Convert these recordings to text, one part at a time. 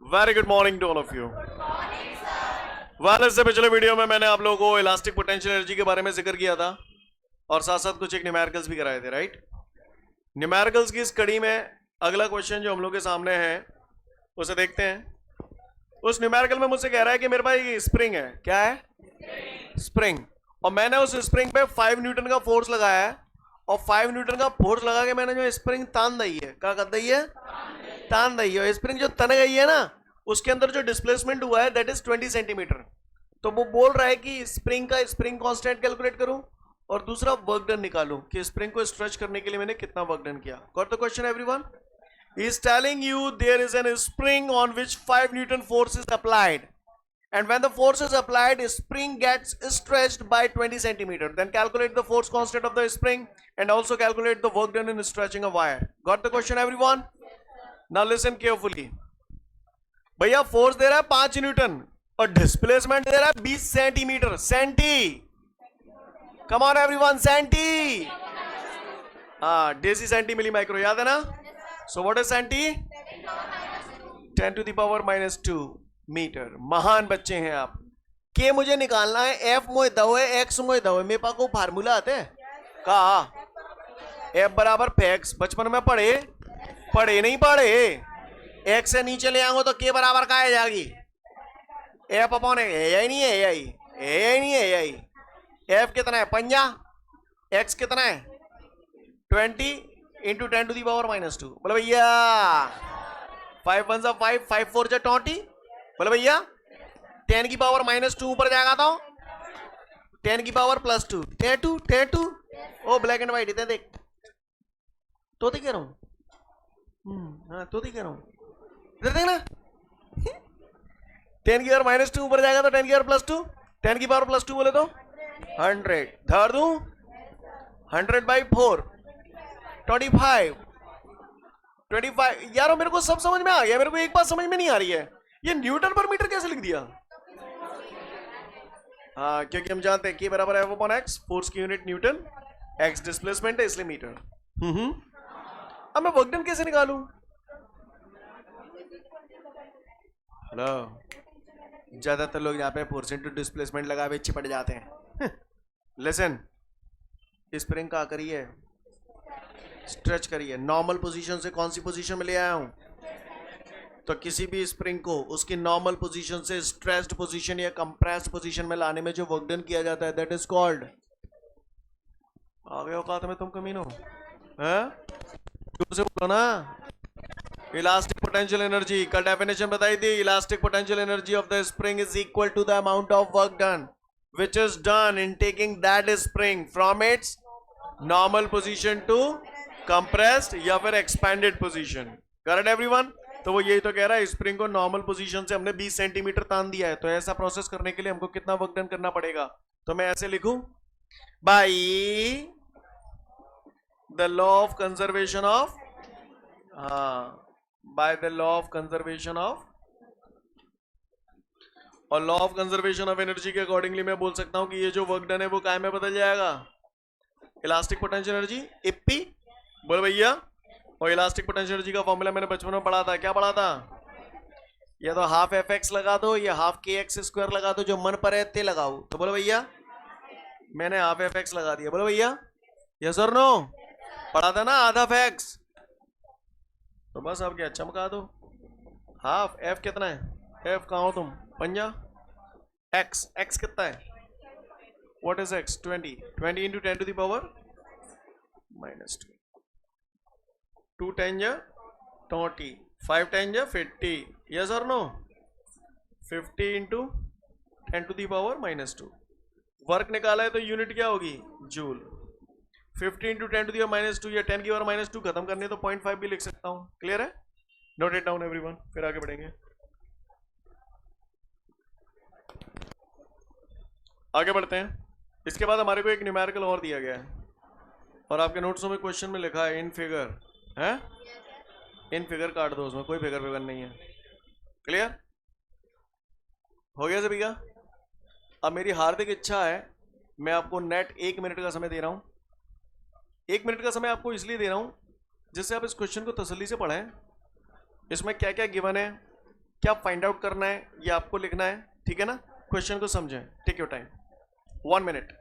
Very good morning to all of you. Well, इससे पिछले video में मैंने आप लोगों को इलास्टिक पोटेंशियल एनर्जी के बारे में जिक्र किया था और साथ साथ कुछ एक न्यूमेरिकल्स भी कराए थे, राइट। न्यूमेरिकल्स की इस कड़ी में अगला क्वेश्चन जो हम लोग के सामने है उसे देखते हैं। उस न्यूमेरिकल में मुझसे कह रहा है कि मेरे पास एक स्प्रिंग है। क्या है? स्प्रिंग। और मैंने उस स्प्रिंग पे 5 न्यूटन का फोर्स लगाया है और 5 न्यूटन का फोर्स लगा के मैंने जो स्प्रिंग तान दी है, क्या कर दी है? तान दी है। स्प्रिंग जो तन गई है ना, उसके अंदर जो डिस्प्लेसमेंट हुआ है दैट इज 20 सेंटीमीटर। तो वो बोल रहा है कि स्प्रिंग का स्प्रिंग कांस्टेंट कैलकुलेट करूं और दूसरा वर्क डन निकालूं कि स्प्रिंग को स्ट्रेच करने के लिए मैंने कितना वर्क डन किया। Got the question everyone? He is telling you there is a spring on which 5 Newton force is applied, and when the force is applied, spring gets stretched by 20 centimeter. Then calculate the force constant of the spring and also calculate the work done in stretching a wire. Got the question everyone? Now listen carefully. भैया force दे रहा है 5 Newton और displacement दे रहा है 20 centimetre. Centi, come on everyone, centi. हाँ, deci centi milli micro, याद है ना? So what is centi? 10 to the power minus 2 metre. महान बच्चे हैं आप। के मुझे निकालना है, एफ मोए दो है, एक्स मोए दो है। मेरे पास को फार्मूला आते हैं कहा? एफ बराबर फैक्स। बचपन में पढ़े नहीं पढ़े? एक्स से नीचे ले आऊंगा तो के बराबर का आ जाएगी? एफ अपॉन ए नहीं है, ए नहीं है। एफ कितना है? 50। एक्स कितना है? 20 into 10 to the power minus 2। बोले भैया 5 1 जा 5, 5 4 जा 20। बोले भैया 10 की पावर माइनस 2 ऊपर जाएगा तो 10 की पावर प्लस 2। 10 ओ ब्लैक एंड व्हाइट इधर देख, तो कह रहा हूँ। हाँ, तो कह रहा हूँ, इधर देख ना। 10 की पावर माइनस 2 ऊपर जाएगा तो 10 की पावर प्लस 2। 10 की पावर प्लस 2 बोले तो 100। धर दूं 100 बाई 4 25। यार मेरे को सब समझ में आ गया, मेरे को एक बात समझ में नहीं आ रही है, ये न्यूटन पर मीटर कैसे लिख दिया? हाँ, क्योंकि हम जानते हैं कि बराबर है अपॉन एक्स, फोर्स की यूनिट न्यूटन, एक्स डिस्प्लेसमेंट है इसलिए मीटर। अब मैं वर्क डन कैसे निकालूं? हेलो, ज्यादातर लोग यहाँ पे फोर्स इनटू डिस्प्लेसमेंट लगा के चिपट जाते हैं। लिसन, स्प्रिंग का करिए, स्ट्रेच करिए। नॉर्मल पोजीशन से कौन सी पोजीशन में ले आया हूं? तो किसी भी स्प्रिंग को उसकी नॉर्मल पोजीशन से स्ट्रेच्ड पोजीशन या कंप्रेस्ड पोजीशन में लाने में जो वर्क डन किया जाता है दैट इज कॉल्ड, आगे औकात में तुम कमीनो हैं, जोर से बोलो ना, इलास्टिक पोटेंशियल एनर्जी का डेफिनेशन बताई थी। Elastic potential energy of the spring is equal to the amount of work done which is done in taking that spring from its normal position to compressed या फिर expanded position। Correct everyone? तो वो यही तो कह रहा है, spring को नॉर्मल पोजीशन से हमने 20 सेंटीमीटर तान दिया है, तो ऐसा प्रोसेस करने के लिए हमको कितना वर्क डन करना पड़ेगा? तो मैं ऐसे लिखूं, by the law of conservation of, by the law of conservation of, और law of conservation of energy के अकॉर्डिंगली मैं बोल सकता हूं कि ये जो वर्क डन है वो काय में बदल जाएगा? Elastic potential energy, Yippee. बोल भैया, और इलास्टिक पोटेंशियल एनर्जी का फॉर्मूला मैंने बचपन में पढ़ा था। क्या पढ़ा था? या तो हाफ एफ एक्स लगा दो या हाफ के एक्स स्क्वायर लगा दो, जो मन पर है ते लगाओ। तो बोलो भैया मैंने हाफ एफ एक्स लगा दिया। बोलो भैया यस और नो? पढ़ा था ना आधा एफ एक्स, तो बस अब क्या चमका दो। हाफ एफ कितना है? एफ कहाँ हो तुम? 50। एक्स कितना है? What is x? 20 into 10 to the power minus 2। 2 10 या 20, 5 10 या 50। यस और no? 50 into 10 to the power minus 2। Work निकाला है तो यूनिट क्या होगी? Joule. 50 into 10 to the power minus 2 या 10 की पावर माइनस 2 खत्म करने तो 0.5 भी लिख सकता हूं। क्लियर है? नोट इट डाउन एवरीवन, फिर आगे बढ़ेंगे। आगे बढ़ते हैं। इसके बाद हमारे को एक न्यूमेरिकल और दिया गया है और आपके नोट्सों में क्वेश्चन में लिखा है इन फिगर है। इन फिगर काट दो, उसमें कोई फिगर नहीं है। क्लियर हो गया सभी का? अब मेरी हार्दिक इच्छा है, मैं आपको नेट 1 मिनट का समय दे रहा हूं। 1 मिनट का समय आपको इसलिए दे रहा हूं जिससे आप इस क्वेश्चन को तसल्ली से पढ़ें। इसमें क्या क्या गिवन है, क्या फाइंड आउट करना है ये आपको लिखना है, ठीक है ना। क्वेश्चन को समझें, टेक योर टाइम, 1 मिनट।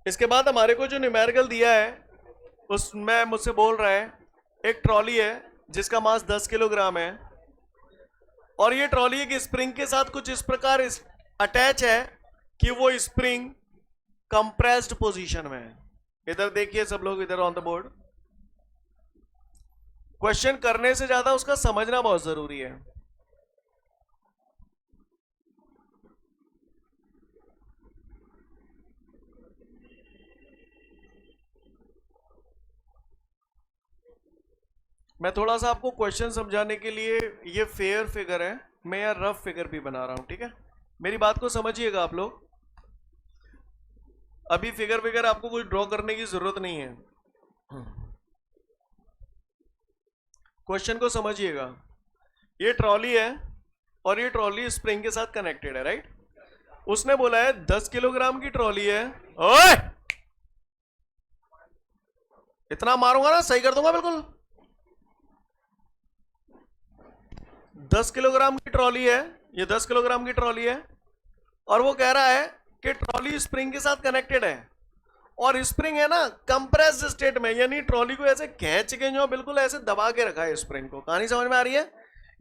इसके बाद हमारे को जो न्यूमेरिकल दिया है उसमें मुझसे बोल रहा है एक ट्रॉली है जिसका मास 10 किलोग्राम है और ये ट्रॉली एक स्प्रिंग के साथ कुछ इस प्रकार अटैच है कि वो स्प्रिंग कंप्रेस्ड पोजीशन में है। इधर देखिए सब लोग, इधर ऑन द बोर्ड। क्वेश्चन करने से ज्यादा उसका समझना बहुत जरूरी है। मैं थोड़ा सा आपको क्वेश्चन समझाने के लिए ये फेयर फिगर है, मैं यार रफ फिगर भी बना रहा हूं, ठीक है। मेरी बात को समझिएगा आप लोग। अभी फिगर आपको कुछ ड्रॉ करने की जरूरत नहीं है, क्वेश्चन को समझिएगा। ये ट्रॉली है और ये ट्रॉली स्प्रिंग के साथ कनेक्टेड है, राइट। उसने बोला है 10 किलोग्राम की ट्रॉली है। ओए इतना मारूंगा ना सही कर दूंगा बिल्कुल। 10 किलोग्राम की ट्रॉली है, ये 10 किलोग्राम की ट्रॉली है और वो कह रहा है कि ट्रॉली स्प्रिंग के साथ कनेक्टेड है और स्प्रिंग है ना कंप्रेस्ड स्टेट में, यानी ट्रॉली को ऐसे खींच के जो बिल्कुल ऐसे दबा के रखा है स्प्रिंग को। कहानी समझ में आ रही है।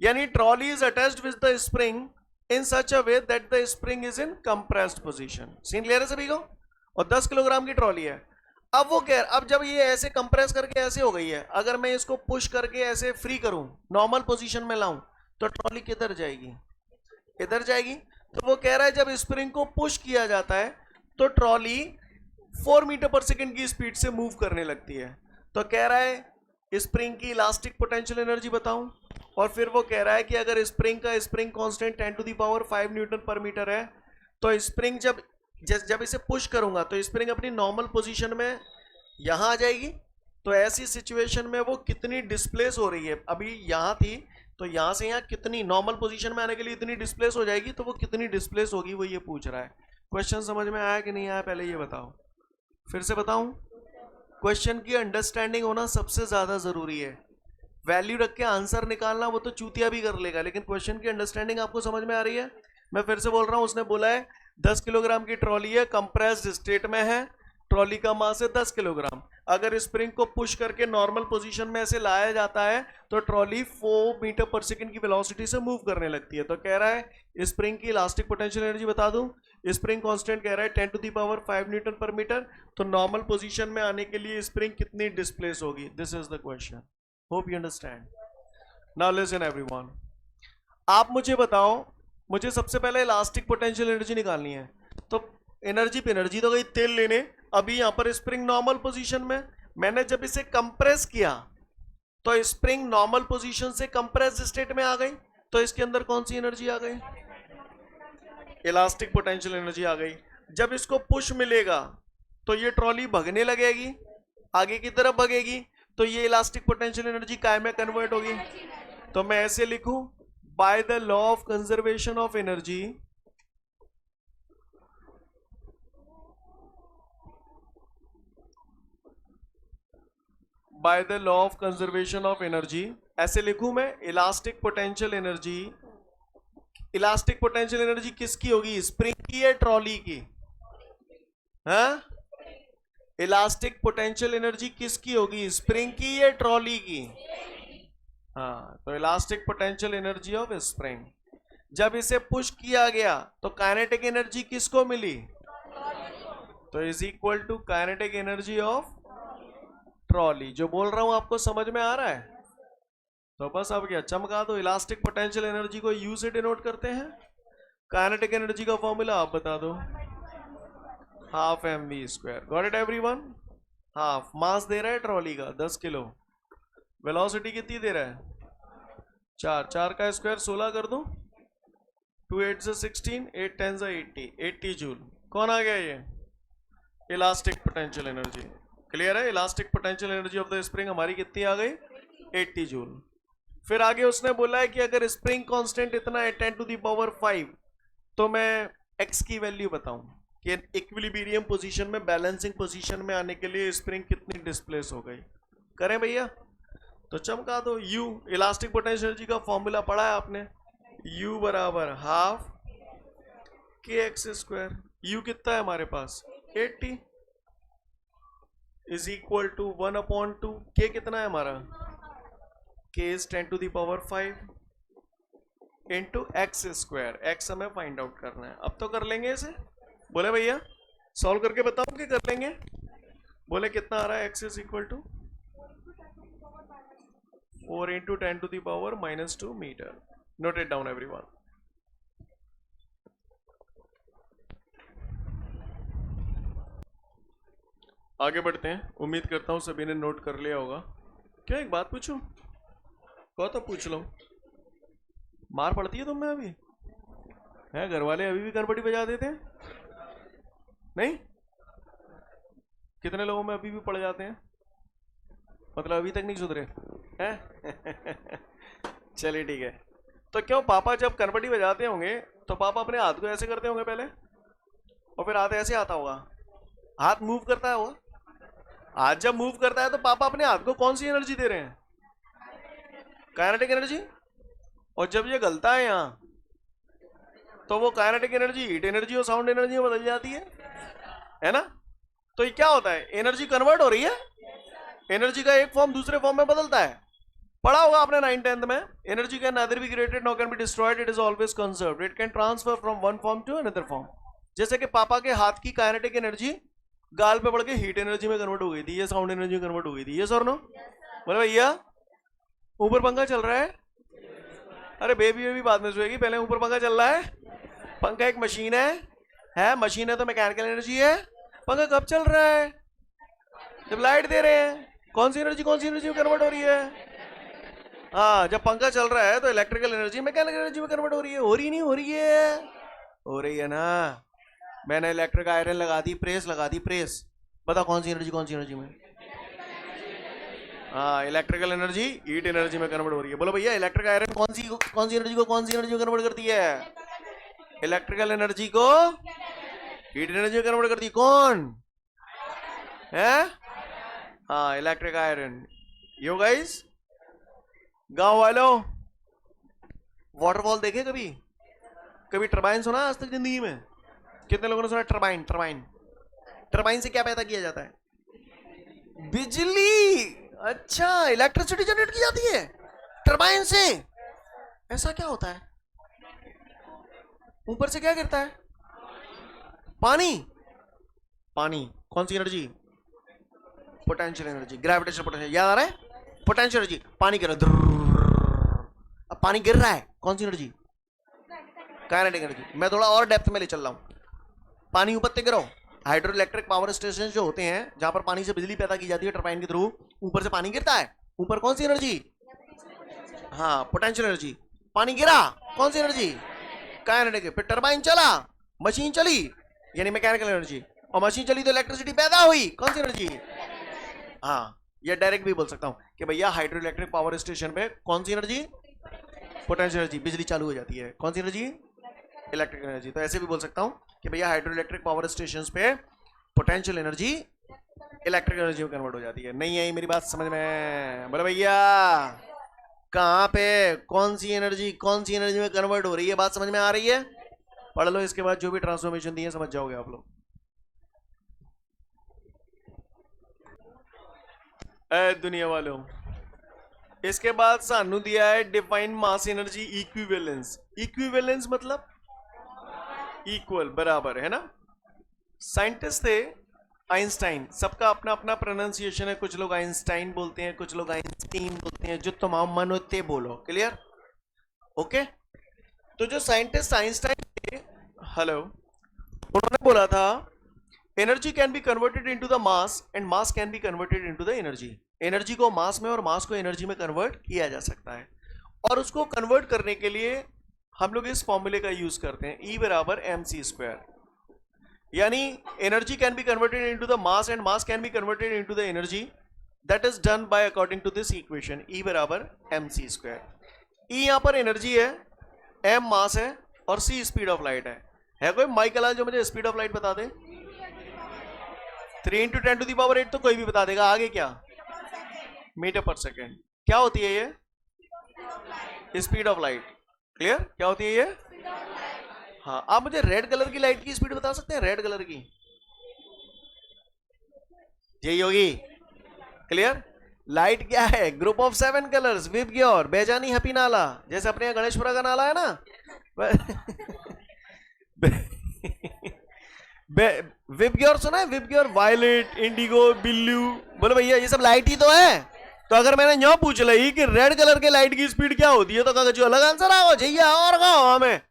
यानी trolley is attached with the spring in such a way that the spring is in compressed position. Scene clear है सभी को। और 10 किलोग्राम की ट्रॉली है। अब वो कह, अब जब ये ऐसे कंप्रेस करके ऐसे हो गई है, अगर मैं इसको पुश करके ऐसे फ्री करूं, नॉर्मल पोजीशन में लाऊं, तो ट्रॉली किधर जाएगी, इधर जाएगी। तो वो कह रहा है जब स्प्रिंग को पुश किया जाता है तो ट्रॉली 4 मीटर पर सेकंड की स्पीड से मूव करने लगती है। तो कह रहा है स्प्रिंग की इलास्टिक पोटेंशियल एनर्जी बताऊं, और फिर वो कह रहा है कि अगर स्प्रिंग का स्प्रिंग कांस्टेंट 10⁵ न्यूटन पर मीटर है तो स्प्रिंग जब इसे पुश करूंगा तो स्प्रिंग अपनी नॉर्मल पोजीशन में यहां आ जाएगी। तो ऐसी सिचुएशन में वो कितनी डिस्प्लेस हो रही है, अभी यहां थी तो यहां से यहां कितनी नॉर्मल पोजीशन में आने के लिए इतनी डिस्प्लेस हो जाएगी, तो वो कितनी डिस्प्लेस होगी वो ये पूछ रहा है। क्वेश्चन समझ में आया कि नहीं आया पहले ये बताओ। फिर से बताऊं, क्वेश्चन की अंडरस्टैंडिंग होना सबसे ज्यादा जरूरी है। वैल्यू रख के आंसर निकालना वो तो चूतिया भी कर लेगा, लेकिन क्वेश्चन की अंडरस्टैंडिंग आपको समझ में आ रही है। मैं फिर से बोल रहा हूं, उसने बोला है 10 किलोग्राम की ट्रॉली है, कंप्रेस्ड स्टेट में है, ट्रॉली का मास है 10 किलोग्राम। अगर स्प्रिंग को पुश करके नॉर्मल पोजीशन में ऐसे लाया जाता है तो ट्रॉली 4 मीटर पर सेकंड की वेलोसिटी से मूव करने लगती है। तो कह रहा है स्प्रिंग की इलास्टिक पोटेंशियल एनर्जी बता दूं। स्प्रिंग कांस्टेंट कह रहा है 10⁵ न्यूटन पर मीटर। तो नॉर्मल पोजीशन में आने के लिए स्प्रिंग कितनी डिस्प्लेस होगी, this is the question. Hope you understand. Now listen everyone, आप मुझे बताओ, मुझे सबसे पहले इलास्टिक पोटेंशियल एनर्जी निकालनी है। तो एनर्जी पे एनर्जी तो गई तेल लेने। अभी यहां पर स्प्रिंग नॉर्मल पोजीशन में, मैंने जब इसे कंप्रेस किया तो स्प्रिंग नॉर्मल पोजीशन से कंप्रेस स्टेट में आ गई, तो इसके अंदर कौन सी एनर्जी आ गई, इलास्टिक पोटेंशियल एनर्जी आ गई। जब इसको पुश मिलेगा तो ये ट्रॉली भगने लगेगी, आगे की तरफ भगेगी, तो ये इलास्टिक पोटेंशियल एनर्जी काय में कन्वर्ट होगी। तो मैं ऐसे लिखूं, bye the law of conservation of energy, bye the law of conservation of energy, ऐसे लिखूं मैं, elastic potential energy. Elastic potential energy किसकी होगी, स्प्रिंग की या ट्रॉली की, हाँ? इलास्टिक पोटेंशियल एनर्जी किसकी होगी, स्प्रिंग की या ट्रॉली की, हाँ। तो elastic potential energy of spring, जब इसे पुश किया गया तो काइनेटिक एनर्जी किसको मिली, तो is equal to kinetic energy of trolley. जो बोल रहा हूं आपको समझ में आ रहा है। तो बस अब क्या चमका दो, इलास्टिक पोटेंशियल एनर्जी को यू से डिनोट करते हैं। काइनेटिक एनर्जी का फॉर्मूला आप बता दो, half mv²। Got it everyone. Half mass दे रहा है ट्रॉली का 10 किलो, वेलोसिटी कितनी दे रहा है 4, 4 का स्क्वायर 16 कर दो, 2 8 से 16, 8 10 से 80 जूल। कौन आ गया ये, इलास्टिक पोटेंशियल एनर्जी। क्लियर है, elastic potential energy of the spring हमारी कितनी आ गई, 80 जूल। फिर आगे उसने बोला है कि अगर स्प्रिंग कांस्टेंट इतना है 10⁵, तो मैं x की वैल्यू बताऊं कि इक्विलिब्रियम पोजीशन में, बैलेंसिंग पोजीशन में आने के लिए स्प्रिंग कितनी डिस्प्लेस हो गई। करें भैया, तो चमका दो। U इलास्टिक पोटेंशियल एनर्जी का फॉर्मूला पढ़ा है आपने, U बराबर हाफ के एक्स स्क्वायर। U कितना है हमारे पास 80 इज इक्वल टू 1/2। K कितना है हमारा, K is 10⁵ into x square. X हमें फाइंड आउट करना है। अब तो कर लेंगे इसे, बोले भैया सॉल्व करके बताओ कि कर लेंगे। बोले कितना आ रहा है, x is equal to 4 into 10⁻⁻² metre. Note it down everyone. आगे बढ़ते हैं। उम्मीद करता हूं सभी ने नोट कर लिया होगा। क्या एक बात पूछूं? कहो तो पूछ लो। मार पड़ती है तुम्हें अभी? है घर वाले अभी भी गड़बड़ी बजा देते हैं? नहीं? कितने लोगों में अभी भी पड़ जाते हैं? मतलब अभी तक नहीं सुधरे हैं? चलिए ठीक है। तो क्यों पापा जब कनपटी बजाते होंगे तो पापा अपने हाथ को ऐसे करते होंगे पहले, और फिर हाथ ऐसे आता होगा, हाथ मूव करता है वो। हाथ जब मूव करता है तो पापा अपने हाथ को कौन सी एनर्जी दे रहे हैं? Kinetic energy. और जब ये गलता है यहाँ तो वो काइनेटिक एनर्जी हीट एनर्जी और साउंड एनर्जी में बदल जाती है ना? तो ये क्या होता है, एनर्जी कन्वर्ट हो रही है। एनर्जी का एक फॉर्म दूसरे फॉर्म में बदलता है। पढ़ा होगा आपने 9th-10th में, energy can neither be created nor can be destroyed, it is always conserved, it can transfer from one form to another form। जैसे कि पापा के हाथ की काइनेटिक एनर्जी गाल पे पड़ के हीट एनर्जी में कन्वर्ट हो गई थी, ये साउंड एनर्जी में कन्वर्ट हो गई थी। ये सर नो बोले भैया ऊपर पंखा चल रहा है। अरे बेबी बाद में सोएगी, पहले ऊपर पंखा चल रहा है। पंखा एक मशीन है मशीन है तो मैकेनिकल एनर्जी है। पंखा कब चल रहा है? जब लाइट दे रहे हैं। कौन सी एनर्जी में कन्वर्ट हो रही है? हाँ, जब पंखा चल रहा है तो इलेक्ट्रिकल एनर्जी मैकेनिकल एनर्जी में कन्वर्ट हो रही है। हो रही नहीं हो रही है? हो रही है ना। मैंने इलेक्ट्रिक आयरन लगा दी, प्रेस लगा दी, प्रेस। बताओ कौन सी एनर्जी में? हाँ, इलेक्ट्रिकल एनर्जी हीट एनर्जी में कन्वर्ट हो रही है। बोलो भैया इलेक्ट्रिक आयरन कौन सी एनर्जी को कौन सी एनर्जी में कन्वर्ट करती है? इलेक्ट्रिकल एनर्जी को हीट एनर्जी में कन्वर्ट करती है। कौन है? हाँ, इलेक्ट्रिक आयरन। यो गाइस, गांव वालों वाटरफॉल देखे कभी? टरबाइन सुना आज तक जिंदगी में? कितने लोगों ने सुना टरबाइन? टरबाइन से क्या पैदा किया जाता है? बिजली। अच्छा, इलेक्ट्रिसिटी जनरेट की जाती है टरबाइन से। ऐसा क्या होता है? ऊपर से क्या गिरता है? पानी। कौन सी energy? Potential energy, gravitational potential. याद आ रहा है? Potential energy. पानी गिर रहा है, अब पानी गिर रहा है, कौन सी एनर्जी? Kinetic energy. मैं थोड़ा और डेप्थ में ले चल रहा हूं। पानी ऊपर से गिरो। हाइड्रो इलेक्ट्रिक पावर स्टेशन जो होते हैं जहां पर पानी से बिजली पैदा की जाती है टरबाइन के थ्रू, ऊपर से पानी गिरता है। ऊपर कौन सी एनर्जी? हाँ, पोटेंशियल एनर्जी। पानी गिरा, कौन सी एनर्जी? काइनेटिक। फिर टरबाइन चला, मशीन चली, यानी मैकेनिकल एनर्जी। और मशीन चली तो इलेक्ट्रिसिटी पैदा हुई, कौन सी एनर्जी? हाँ, ये डायरेक्ट भी बोल सकता हूं कि भैया हाइड्रो इलेक्ट्रिक पावर स्टेशन पे कौन सी एनर्जी? Potential energy. बिजली चालू हो जाती है, कौन सी एनर्जी? Electric energy. तो ऐसे भी बोल सकता हूं कि भैया हाइड्रो इलेक्ट्रिक पावर स्टेशन पे पोटेंशियल एनर्जी इलेक्ट्रिक एनर्जी में कन्वर्ट हो जाती है। नहीं आई मेरी बात समझ में? बोले भैया कहां पे कौन सी एनर्जी में कन्वर्ट हो रही है? बात समझ में आ रही है? पढ़ लो, इसके बाद जो भी ट्रांसफॉर्मेशन दी है समझ जाओगे आप लोग। दुनिया वालों, इसके बाद सानू दिया है define mass energy equivalence. Equivalence मतलब इक्वल, बराबर, है ना? साइंटिस्ट थे आइंस्टाइन। सबका अपना अपना प्रोनाउंसिएशन है। कुछ लोग आइंस्टाइन बोलते हैं, कुछ लोग आइंस्टीन बोलते हैं। जो तुम्हारा मन होते बोलो। क्लियर? ओके। तो जो साइंटिस्ट आइंस्टाइन थे, हेलो, उन्होंने बोला था energy can be converted into the mass and mass can be converted into the energy. Energy को मास में और मास को एनर्जी में कन्वर्ट किया जा सकता है। और उसको कन्वर्ट करने के लिए हम लोग इस फॉर्मूले का यूज करते हैं, E बराबर mc²। यानी energy can be converted into the mass and mass can be converted into the energy. That is done by according to this equation, E बराबर mc²। E यहां पर एनर्जी है, m मास है और c स्पीड ऑफ लाइट है। कोई mic अला जो मुझे स्पीड ऑफ लाइट बता दे? 3 × 10⁸ तो कोई भी बता देगा। आगे क्या? मीटर पर सेकेंड। क्या होती है ये? Speed of light. क्लियर? क्या होती है ये? हाँ, आप मुझे रेड कलर की लाइट की स्पीड बता सकते हैं? रेड कलर की यही होगी। क्लियर? लाइट क्या है? ग्रुप ऑफ 7 कलर्स, विबग्योर, बेजानी, हैप्पी नाला। जैसे अपने यहाँ गणेशपुरा का नाला है ना, विबग्योर सुना है? VIBGYOR, violet, indigo, blue. बोलो भैया ये सब लाइट ही तो है। तो अगर मैंने यहाँ पूछ ली कि रेड कलर के लाइट की स्पीड क्या होती है, तो कहा जो अलग आंसर आओ चाहिए और कहो हमें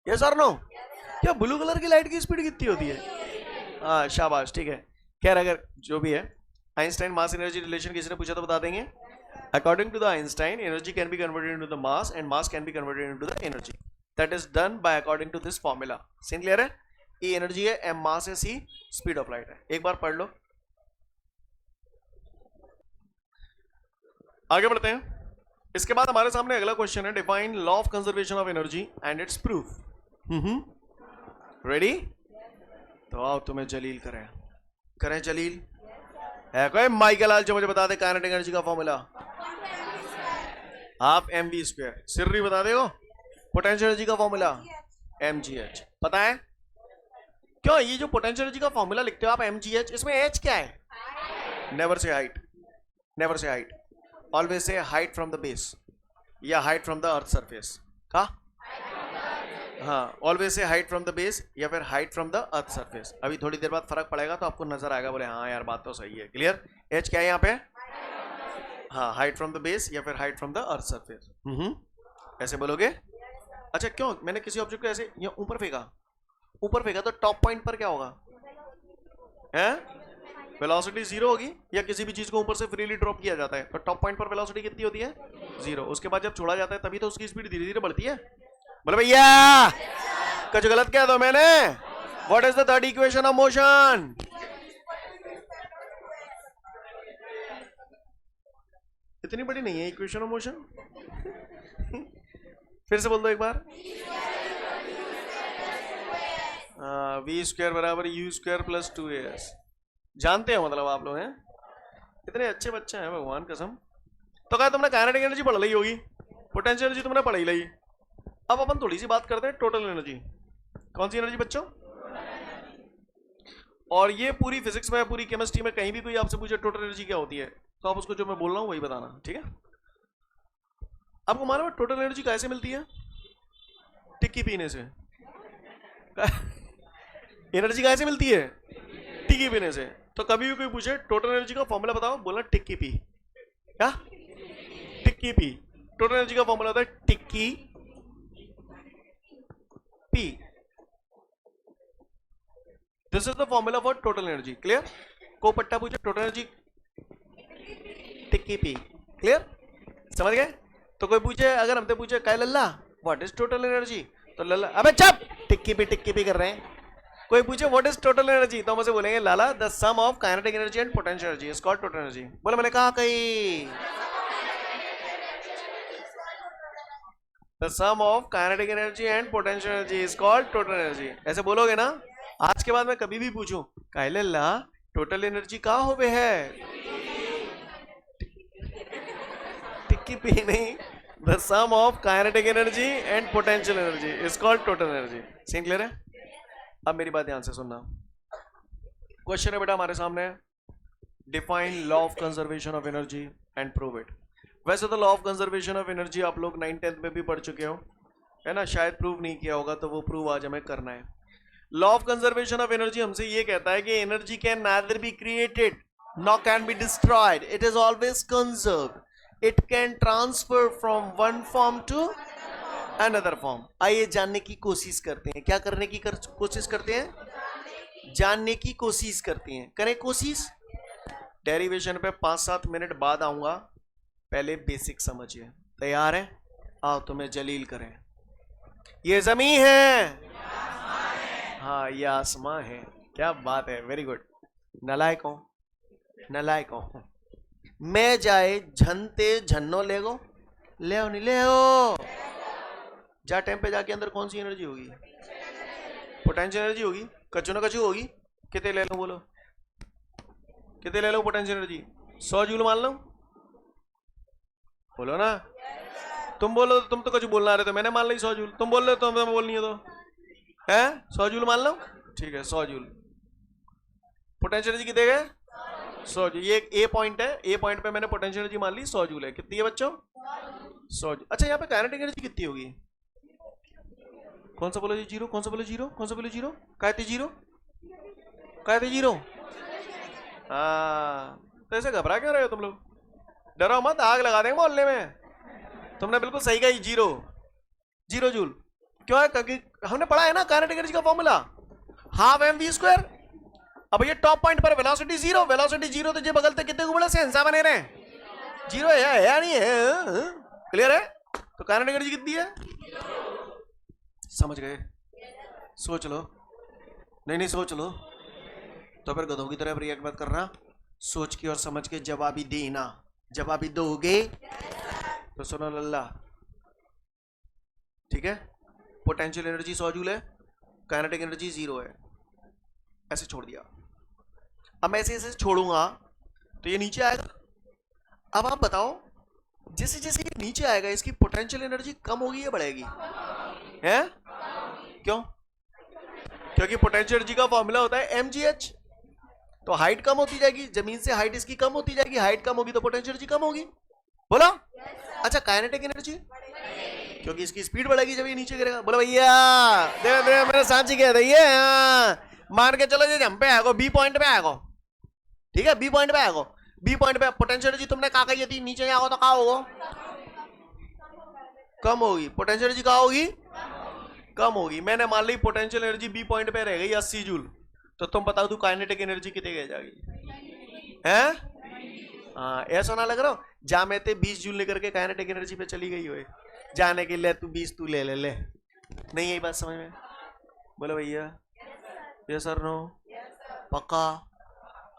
ये सर नो। क्या ब्लू कलर की लाइट की स्पीड कितनी होती है? हाँ शाबाश, ठीक है। खैर अगर जो भी है, आइंस्टाइन मास एनर्जी रिलेशन किसी ने पूछा तो बता देंगे। According to the Einstein, energy can be converted into the mass and mass can be converted into the energy. That is done by according to this formula. Scene clear है? E energy है, M मास है, सी speed of light है। एक बार पढ़ लो, आगे बढ़ते हैं। इसके बाद हमारे सामने अगला क्वेश्चन है, define law of conservation of energy and it's proof. Ready? तो आओ तुम्हें जलील करें जलील। है कोई माइकल आल जो मुझे बता दे काइनेटिक एनर्जी का formula? Half M we square. सिर्री बता दे। पोटेंशियल एनर्जी का फॉर्मूला mgh। पता है क्यों ये जो पोटेंशियल एनर्जी का फॉर्मूला लिखते हो आप mgh, इसमें h क्या है? Never say height, never say height, always say height from the base या height from the earth surface. का? हाँ, always say height from the base या फिर height from the earth surface. अभी थोड़ी देर बाद फर्क पड़ेगा तो आपको नजर आएगा, बोले हाँ यार बात तो सही है। क्लियर? एच क्या है यहाँ पे? हाँ, हाइट फ्रॉम द बेस या फिर height from the earth surface. ऐसे बोलोगे? अच्छा क्यों? मैंने किसी ऑब्जेक्ट को ऐसे ऊपर फेंका तो टॉप पॉइंट पर क्या होगा? है वेलोसिटी जीरो होगी, या किसी भी चीज को ऊपर से फ्रीली ड्रॉप किया जाता है तो टॉप पॉइंट पर वेलोसिटी कितनी होती है? जीरो। उसके बाद जब छोड़ा जाता है तभी तो उसकी स्पीड धीरे धीरे बढ़ती है। बोले भैया कुछ गलत क्या था मैंने? What is the third equation of motion? इतनी बड़ी नहीं है इक्वेशन ऑफ मोशन। फिर से बोल दो एक बार। वी स्क्वायर बराबर यू स्क्वायर प्लस 2as। जानते हो मतलब आप लोग हैं, इतने अच्छे बच्चे हैं भगवान कसम। तो क्या तुमने काइनेटिक एनर्जी पढ़ ली होगी, पोटेंशियल एनर्जी तुमने पढ़ ही ली। अब अपन थोड़ी सी बात करते हैं टोटल एनर्जी। कौन सी एनर्जी बच्चों? और ये पूरी फिजिक्स में, पूरी केमिस्ट्री में कहीं भी कोई आपसे पूछे टोटल एनर्जी क्या होती है, तो आप उसको जो मैं बोल रहा हूं वही बताना, ठीक है? आपको मालूम है टोटल एनर्जी कैसे मिलती है? टिक्की पीने से। एनर्जी कैसे मिलती है? टिक्की पीने से। तो कभी भी कोई पूछे टोटल एनर्जी का फॉर्मूला बताओ, बोलना टिक्की पी। क्या? टिक्की पी। टोटल एनर्जी का फॉर्मूला होता है टिक्की पी। This is the formula for total energy. Clear? को पट्टा पूछे टोटल एनर्जी टिक्की पी। क्लियर? समझ गए? तो कोई पूछे, अगर हमसे पूछे काय लल्ला व्हाट इज टोटल एनर्जी, तो लल्ला अबे चुप, टिक्की पी कर रहे हैं। कोई पूछे व्हाट इज टोटल एनर्जी, तो हम उसे बोलेंगे लाला the sum of kinetic energy and potential energy is called total energy. बोले मैंने कहा कहीं the sum of kinetic energy and potential energy is called total energy. ऐसे बोलोगे ना? आज के बाद मैं कभी भी पूछूं काय लल्ला टोटल एनर्जी कहाँ हो गए है, टिक्की पी नहीं, the sum of kinetic energy and potential energy is called total energy. Scene clear है? अब मेरी बात ध्यान से सुनना। क्वेश्चन है बेटा हमारे सामने, define law of conservation of energy and prove it. वैसे तो law of conservation of energy आप लोग 9th-10th में भी पढ़ चुके हो, है ना? शायद प्रूव नहीं किया होगा, तो वो प्रूव आज हमें करना है। Law of conservation of energy हमसे ये कहता है कि energy can neither be created nor can be destroyed, it is always conserved, it can transfer from one form to another form. आइए जानने की कोशिश करते हैं। क्या करने की कोशिश करते हैं? जानने की कोशिश करते हैं। करें कोशिश। डेरिवेशन पे 5-7 मिनट बाद आऊंगा, पहले बेसिक समझिए। तैयार है? आओ तुम्हें जलील करें। ये जमीन है, हाँ ये आसमां है। क्या बात है, वेरी गुड। नलायकों नलायकों, मैं जाए झनते झन्नो लेगो ले नहीं ले हो। जा टाइम पे जाके अंदर कौन सी एनर्जी होगी? पोटेंशियल एनर्जी होगी। कचू ना कचू होगी। कितने ले लो बोलो, कितने ले लो पोटेंशियल एनर्जी? 100 जूल मान लो। बोलो ना। तुम बोलो, तुम तो कुछ बोलना रहे थे, मैंने मान ली 100 जूल। तुम बोल रहे हो तो बोलनी है तो है 100 जूल मान लो, ठीक है 100 जूल। पोटेंशियल एनर्जी कितने गए? 100 जूल। ये ए पॉइंट है, ए पॉइंट पे मैंने पोटेंशियल एनर्जी मान ली 100 जूल है। कितनी है बच्चों? 100 जूल। अच्छा यहाँ पे काइनेटिक एनर्जी कितनी होगी? कौन सा बोलो जी? जीरो। कौन सा बोलो जीरो? कौन सा बोलो जीरो? क्या थे जीरो? क्या थे जीरो? हाँ, तो ऐसे घबरा क्यों रहे हो तुम लोग? डरो मत, आग लगा देंगे मोहल्ले में। तुमने बिल्कुल सही कही, जीरो, जीरो जूल। क्यों है? क्योंकि हमने पढ़ा है ना काइनेटिक एनर्जी का formula, half M we square. अब ये टॉप पॉइंट पर वेलोसिटी जीरो, वेलोसिटी जीरो, तो ये बगल तक कितने गुबड़े से हिंसा बने रहे? जीरो है या नहीं है? क्लियर है? तो काइनेटिक एनर्जी कितनी है? समझ गए? सोच लो। नहीं सोच लो तो फिर गधों की तरह रिएक्ट मत करना, सोच के और समझ के जवाबी देना। जवाबी दोगे तो सुनो लल्ला, ठीक है? पोटेंशियल एनर्जी 100 जूल है, काइनेटिक एनर्जी 0 है। ऐसे छोड़ दिया। अब मैं ऐसे छोड़ूंगा तो ये नीचे आएगा। अब आप बताओ, जैसे जैसे ये नीचे आएगा इसकी पोटेंशियल एनर्जी कम होगी या बढ़ेगी? है? क्यों? क्योंकि पोटेंशियल एनर्जी का फॉर्मूला होता है mgh। तो हाइट कम होती जाएगी, जमीन से हाइट इसकी कम होती जाएगी, हाइट कम होगी तो पोटेंशियल एनर्जी कम होगी। बोलो। अच्छा काइनेटिक एनर्जी? क्योंकि इसकी स्पीड बढ़ेगी जब ये नीचे गिरेगा। बोलो भैया, देखो मेरे साथ ही कह रही है, मान के चलो ये जंप पे आएगा, बी पॉइंट पे आएगा, ठीक है? बी पॉइंट पे आएगा, बी पॉइंट पे पोटेंशियल एनर्जी तुमने कहा कही थी नीचे आओ तो कहा होगा? कम होगी। पोटेंशियल एनर्जी कहा होगी? कम होगी। मैंने मान ली पोटेंशियल एनर्जी बी पॉइंट पे रह गई 80 जूल, तो तुम बताओ तू काइनेटिक एनर्जी कितने गए जाएगी? हैं? हाँ, ऐसा ना लग रहा हो जा मैं ते 20 जूल लेकर के काइनेटिक एनर्जी पे चली गई हो जाने के लिए, तू 20 तू ले ले। नहीं यही बात समझ में? बोलो भैया यस सर नो? पक्का?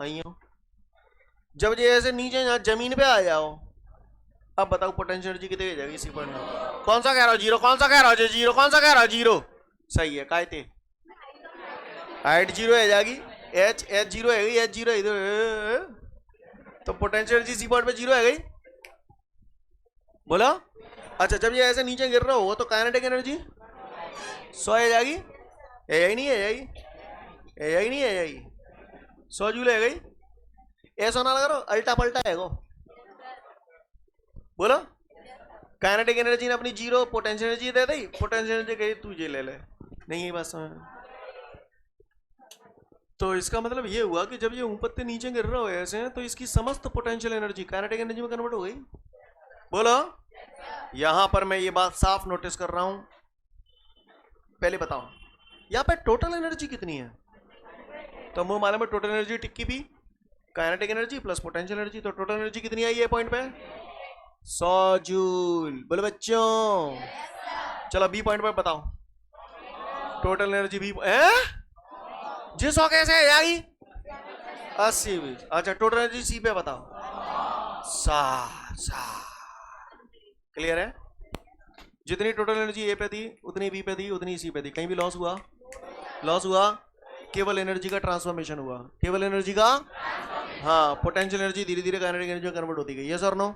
नहीं हो? जब ये ऐसे नीचे यहाँ जमीन पे आ जाओ, अब बताओ पोटेंशियल एनर्जी कितने जाएगी इसी पॉइंट में? कौन सा कह रहा हो? जीरो। कौन सा कह रहा हो? जीरो। कौन सा कह रहा हो? जीरो। सही है। काय थे हाइट जीरो है जाएगी, एच जीरो है गई, एच जीरो इधर, तो पोटेंशियल एनर्जी सी पॉइंट पे जीरो है गई। बोला? अच्छा जब ये ऐसे नीचे गिर रहा हो तो काइनेटिक एनर्जी 100 है जाएगी? यही नहीं है जाएगी? यही नहीं है जाएगी? 100 जूल है गई। ऐसा ना लगा रहा अल्टा पल्टा है गो। बोलो। काइनेटिक एनर्जी ने अपनी जीरो पोटेंशियल एनर्जी दे दी, पोटेंशियल एनर्जी कही तुझे ले ले। नहीं ये बात समझ? तो इसका मतलब ये हुआ कि जब ये ऊपर से नीचे गिर रहा हो ऐसे, तो इसकी समस्त पोटेंशियल एनर्जी काइनेटिक एनर्जी में कन्वर्ट हो गई। बोलो। यहां पर मैं ये बात साफ नोटिस कर रहा हूं। पहले बताओ यहां पे टोटल एनर्जी कितनी है? तो मुंह मालूम है टोटल एनर्जी टिक्की भी kinetic energy plus potential energy, तो टोटल एनर्जी कितनी आई है पॉइंट पे? 100 जूल। बोलो बच्चों। चलो बी पॉइंट पे बताओ टोटल एनर्जी बी। जी 100 कैसे है जाएगी? 80 भी। अच्छा टोटल एनर्जी सी पे बताओ। क्लियर है? जितनी टोटल एनर्जी ए पे थी उतनी बी पे थी उतनी सी पे थी। कहीं भी लॉस हुआ? लॉस हुआ? केवल एनर्जी का ट्रांसफॉर्मेशन हुआ। केवल एनर्जी का? हाँ, पोटेंशियल एनर्जी धीरे धीरे काइनेटिक एनर्जी में कन्वर्ट होती गई। यस और नो?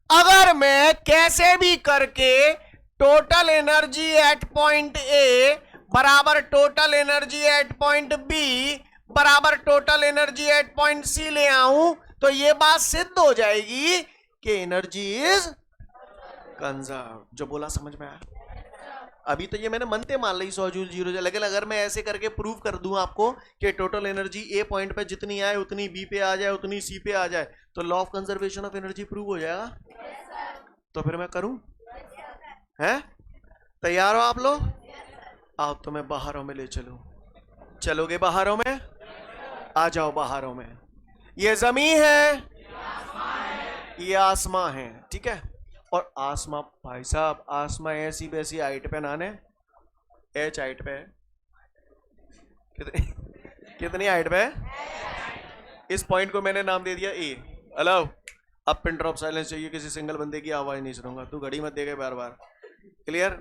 अगर मैं कैसे भी करके total energy at point A बराबर total energy at point B बराबर total energy at point C ले आऊं, तो ये बात सिद्ध हो जाएगी कि एनर्जी इज कंजर्व। जो बोला समझ में आया? अभी तो ये मैंने मनते मान ली 100 जूल 0, लेकिन अगर मैं ऐसे करके प्रूव कर दूं आपको कि टोटल एनर्जी ए पॉइंट पे जितनी आए उतनी बी पे आ जाए उतनी सी पे आ जाए, तो law of conservation of energy prove हो जाएगा। तो फिर मैं करूं? हैं? तैयार हो आप लोग? आओ तो मैं बाहरों में ले चलूं। चलोगे बाहरों में? आ जाओ बाहरों में। ये जमीन है, ये आसमां है, ठीक है? और आसमां भाई साहब, आसमां ऐसी वैसी हाइट पे नाने, एच हाइट पे। कितनी हाइट पे? इस पॉइंट को मैंने नाम दे दिया ए। अलाउ। अब पिन ड्रॉप साइलेंस चाहिए, किसी सिंगल बंदे की आवाज नहीं सुनूंगा। तू घड़ी मत देगा बार बार। क्लियर?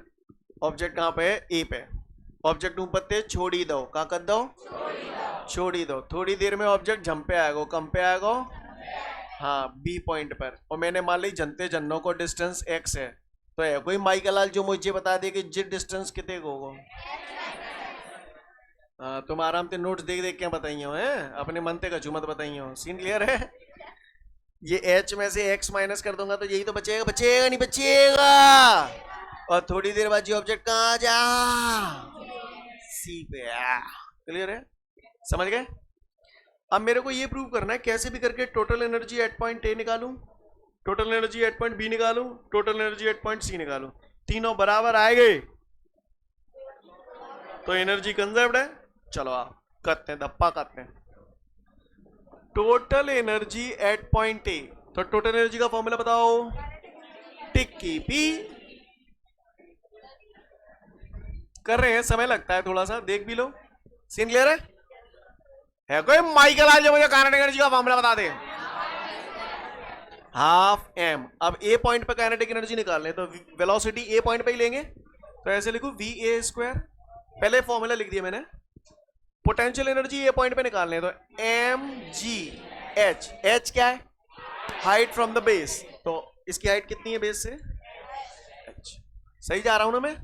ऑब्जेक्ट कहां पे है? ए पे। ऑब्जेक्ट ऊपर ते छोड़ी दो। क्या कर दो? छोड़ी दो। थोड़ी देर में ऑब्जेक्ट जम पे आएगा। कम पे आएगा? हाँ बी पॉइंट पर, और मैंने मान ली जनते जन्नों को डिस्टेंस एक्स है, तो है कोई माइकल जो मुझे बता दे कि जिस डिस्टेंस कितने को होगा। तुम आराम से नोट्स देख देख के बताइए हो, हैं अपने मन ते कछु मत बताइए हो। सीन क्लियर है? ये एच में से एक्स माइनस कर दूंगा तो यही तो बचेगा, बचेगा नहीं बचेगा। और थोड़ी देर बाद ये ऑब्जेक्ट कहाँ जा, सी पे। क्लियर है? समझ गए? अब मेरे को ये प्रूव करना है कैसे भी करके total energy at point A निकालूं, total energy at point B निकालूं, total energy at point C निकालूं, तीनों बराबर आए गए तो एनर्जी कंजर्व्ड है। चलो आप करते हैं, धप्पा करते हैं। टोटल एनर्जी एट पॉइंट ए, तो टोटल एनर्जी का फॉर्मूला बताओ, टिक्की पी। कर रहे हैं, समय लगता है थोड़ा सा, देख भी लो। सीन क्लियर है कोई माइकल आज मुझे काइनेटिक एनर्जी का फॉर्मूला बता दे। Half M. अब ए पॉइंट पे काइनेटिक एनर्जी निकालने, तो वेलोसिटी ए पॉइंट पे ही लेंगे, तो ऐसे लिखूं वी ए स्क्वायर, पहले फॉर्मूला लिख दिया मैंने। पोटेंशियल एनर्जी ए पॉइंट पे निकालने, तो एम जी एच, एच क्या है, हाइट फ्रॉम द बेस, तो इसकी हाइट कितनी है बेस से, एच। सही जा रहा हूं ना मैं?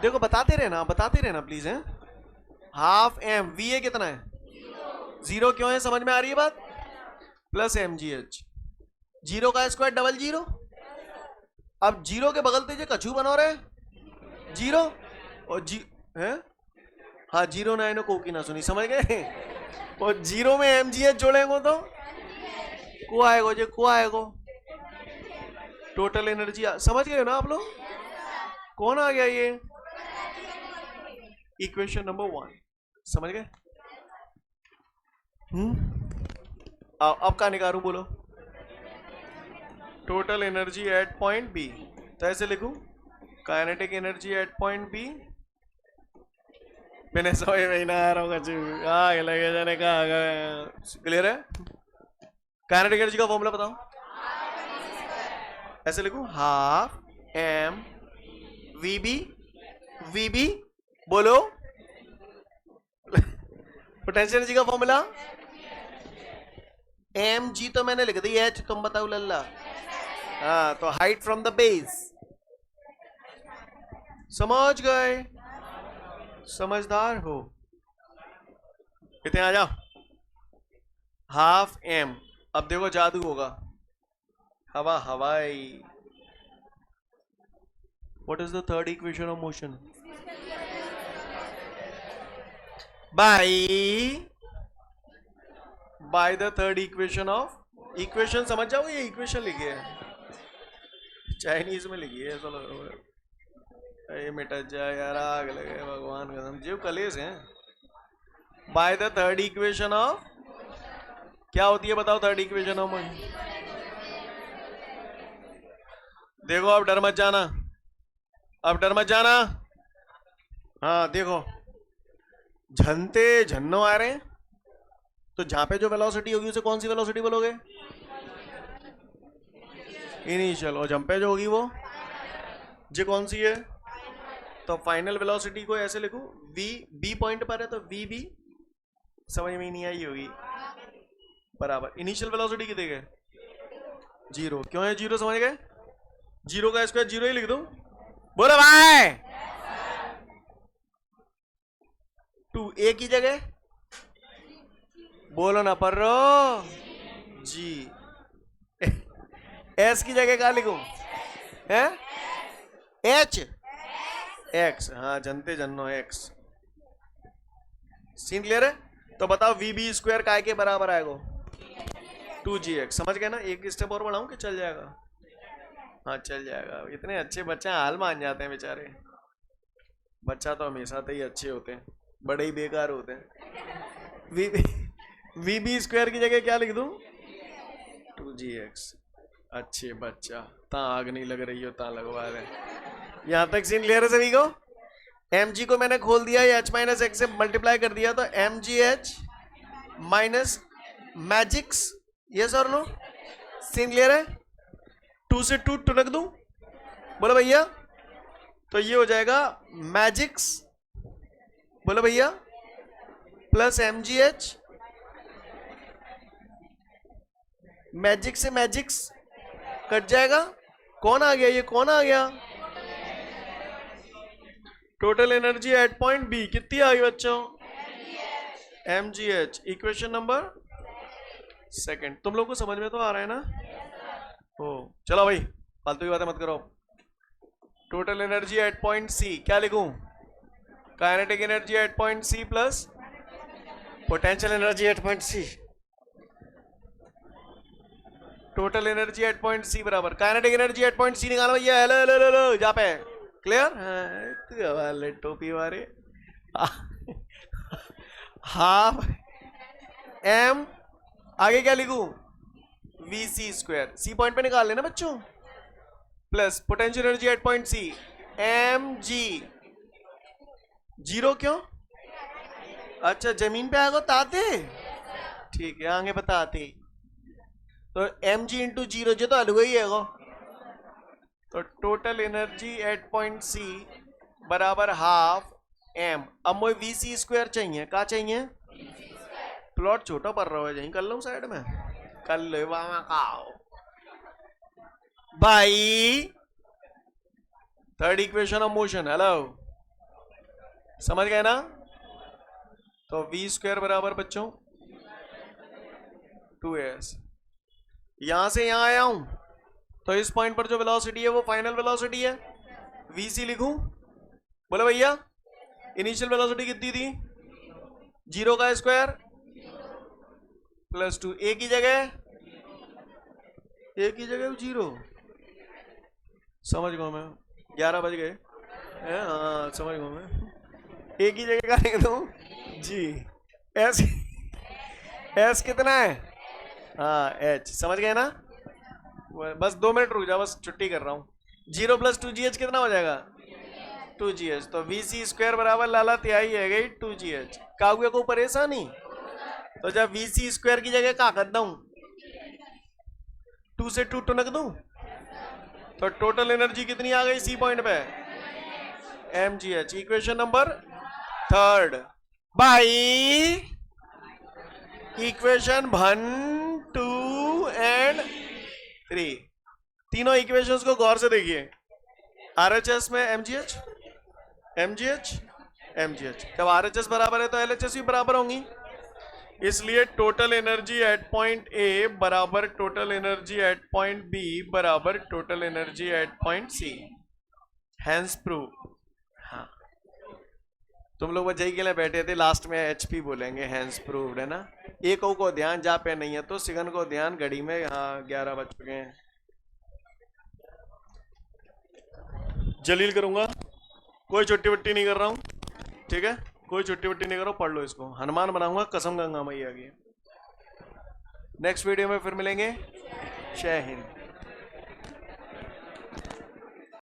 देखो बताते रहना प्लीज, है। हाफ एम, वी ए कितना है, 0 क्यों है, समझ में आ रही है बात, प्लस एम जी एच, 0 का स्क्वायर डबल 0। अब 0 के बगल से कछू बनो रहे 0 और जी है, हाँ 0 9 को की ना सुनी, समझ गए। और 0 में एम जी एच जोड़ेंगे तो को आएगो, जो को आएगो टोटल एनर्जी। समझ गए ना आप लोग? कौन आ गया ये? इक्वेशन नंबर 1, समझ गए? अब का निकालूं बोलो, total energy at point B, तो ऐसे लिखूं kinetic energy at point B. मैंने समझ में ना आ रहा होगा, लगे जाने का। क्लियर है? काइनेटिक एनर्जी का फॉर्मूला बताओ, ऐसे लिखूं half M V B, V B बोलो, पोटेंशियल एनर्जी का फॉर्मूला एम जी, तो मैंने लिख दी, एच तुम बताओ लल्ला। हाँ तो हाइट फ्रॉम द बेस, समझ गए? समझदार हो? कितने आ जाओ। हाफ एम, अब देखो जादू होगा, हवा हवाई। What is the third equation of motion? By the third equation of, equation समझ जाओ, ये इक्वेशन लिखी है, चाइनीज में लिखी है। चलो ये मिटा जाए यार, आग लगे भगवान कसम, जीव कलेश हैं। By the third equation of, क्या होती है बताओ थर्ड इक्वेशन ऑफ मोशन? देखो अब डर मत जाना, अब डर मत जाना। हाँ देखो, झनते झन्नो आ रहे हैं, तो जहां पे जो वेलोसिटी होगी उसे कौन सी वेलोसिटी बोलोगे? इनिशियल। और जंप पे जो होगी वो जी कौन सी है? तो फाइनल वेलोसिटी को ऐसे लिखूं, वी बी पॉइंट पर है तो वी बी, समझ में नहीं आई होगी, बराबर इनिशियल वेलोसिटी कितने गए? 0। क्यों है 0? समझ गए? 0 का स्क्वायर 0 ही लिख दो, बोलो भाई। 2 ए की जगह बोलो ना पर जी, एस की जगह क्या लिखूं? है एच एक्स, हाँ जनते जन्नो एक्स। सीन क्लियर है? तो बताओ वी बी स्क्वायर काय के बराबर आएगा? 2gx। समझ गए ना? एक स्टेप और बढ़ाऊं कि चल जाएगा? हाँ चल जाएगा। इतने अच्छे बच्चे हाल मान जाते हैं बेचारे। बच्चा तो हमेशा से ही अच्छे होते हैं, बड़े ही बेकार होते हैं। वी बी स्क्वायर की जगह क्या लिख दूं? 2gx। अच्छे बच्चा, ता आग नहीं लग रही हो ता लगवा रहे। यहां तक सीन क्लियर है सभी को? एम जी को मैंने खोल दिया, एच माइनस एक्स से मल्टीप्लाई कर दिया, तो M G H minus M G X, yes और नो? सीन क्लियर है? 2 से 2 टुनक दूं, बोलो भैया, तो ये हो जाएगा मैजिक्स, बोलो भैया, plus M G H M G X से मैजिक्स कट जाएगा। कौन आ गया, ये कौन आ गया? Total energy at point B कितनी आ गई बच्चों? mgh। Equation number second. तुम लोग को समझ में तो आ रहा है ना? ओ चलो भाई, फालतू की बातें मत करो। Total energy at point C क्या लिखूं? Kinetic energy at point C plus potential energy at point C. Total energy at point C बराबर kinetic energy at point C निकालो भैया। हेलो हेलो हेलो जा पे क्लियर वाले टोपी वाले। हाफ एम आगे क्या लिखूं? V C square. C point पे निकाल लेना बच्चों। Plus potential energy at point C M G. Zero क्यों? अच्छा जमीन पे आगो ताते। ठीक है आगे बताते। तो एम जी इंटू जीरो जो तो अलग ही है गो। तो total energy at point C बराबर हाफ एम। अब मुझे वी सी स्क्वायर चाहिए। क्या चाहिए? प्लॉट छोटा पड़ रहा है, यहीं कर लो साइड में कर लो भाई। Third equation of motion. Hello समझ गए ना? तो वी स्क्वायर बराबर बच्चों 2s। यहां से यहां आया हूं तो इस पॉइंट पर जो वेलोसिटी है वो फाइनल वेलोसिटी है। वी सी लिखूं? बोले भैया इनिशियल वेलोसिटी कितनी थी? जीरो का स्क्वायर प्लस 2। एक ही जगह जीरो। समझ गया मैं। 11 बज गए। हाँ समझ गया मैं। एक ही जगह का लिख दूं जी। एस एस कितना है? हाँ एच। समझ गए ना? बस 2 मिनट रुक जा, बस छुट्टी कर रहा हूँ। 0 प्लस 2gh कितना हो जाएगा? 2gh। तो वी सी स्क्वायर बराबर लाला तिहाई है गई 2gh। कागुए को परेशानी तो जब वी सी स्क्वायर की जगह क्या कर दूं? 2 से 2 टुनक दूं तो टोटल एनर्जी कितनी आ गई सी पॉइंट पे? mgh। इक्वेशन नंबर थर्ड भाई। इक्वेशन 1 2 एंड 3 तीनों इक्वेशंस को गौर से देखिए। आरएचएस में mgh mgh mgh। जब आरएचएस बराबर है तो एलएचएस भी बराबर होंगी। इसलिए total energy at point A बराबर total energy at point B बराबर total energy at point C. Hence proved. हाँ तुम लोग वजह के लिए बैठे थे, लास्ट में एचपी बोलेंगे हैंस प्रूव्ड है ना। एक को ध्यान जा पे नहीं है तो सिगन को ध्यान घड़ी में। हाँ 11 बज चुके हैं। जलील करूंगा, कोई छुट्टी वट्टी नहीं कर रहा हूं, ठीक है? कोई छुट्टी वट्टी नहीं करो, पढ़ लो इसको। हनुमान बनाऊंगा कसम गंगा मैया की। नेक्स्ट वीडियो में फिर मिलेंगे। जय हिंद।